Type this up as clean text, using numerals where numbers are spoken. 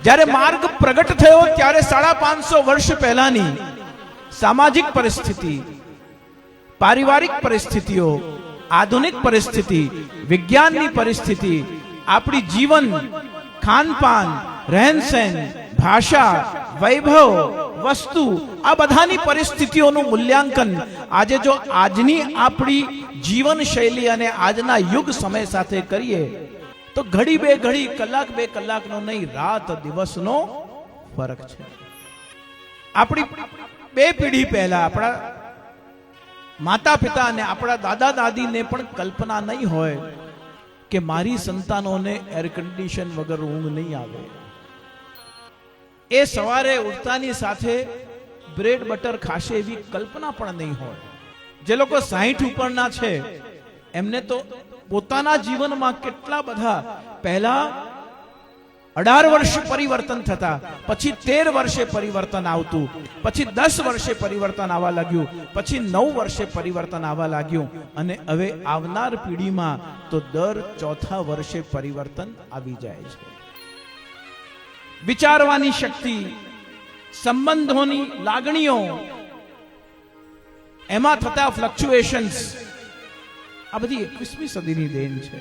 જ્યારે માર્ગ પ્રગટ થયો ત્યારે 550 વર્ષ પહેલાની સામાજિક પરિસ્થિતિ, પારિવારિક પરિસ્થિતિઓ, આધુનિક પરિસ્થિતિ, વિજ્ઞાનની પરિસ્થિતિ, આપણી જીવન, ખાનપાન, રહેનસહેન, ભાષા, વૈભવ, વસ્તુ, આ બધાની પરિસ્થિતિઓનું મૂલ્યાંકન આજે જો આજની આપણી જીવન શૈલી અને આજના યુગ સમય સાથે કરીએ તો ઘડી બે ઘડી, કલાક બે કલાકનો નહીં, રાત દિવસનો ફરક છે. આપણી 2 પેઢી પહેલા આપણા માતા પિતા અને આપણા દાદા દાદીને પણ કલ્પના નહીં હોય કે મારી સંતાનોને એર કન્ડિશન વગર ઊંઘ નહીં આવે. એ સવારે ઉઠતાની સાથે બ્રેડ બટર ખાશે એવી કલ્પના પણ નહીં હોય. જે લોકો 60 ઉપરના છે એમને તો પોતાના જીવનમાં કેટલા બધા, પહેલા 18 વર્ષે પરિવર્તન થતા, પછી 13 વર્ષે પરિવર્તન આવતું, પછી 10 વર્ષે પરિવર્તન આવવા લાગ્યું, પછી 9 વર્ષે પરિવર્તન આવવા લાગ્યું, અને હવે આવનાર પેઢીમાં તો દર 4થા વર્ષે પરિવર્તન આવી જાય છે. વિચારવાની શક્તિ, સંબંધોની લાગણીઓ, એમાં થતા ફ્લક્ચ્યુએશન્સ, આ બધી 21મી સદીની દેન છે.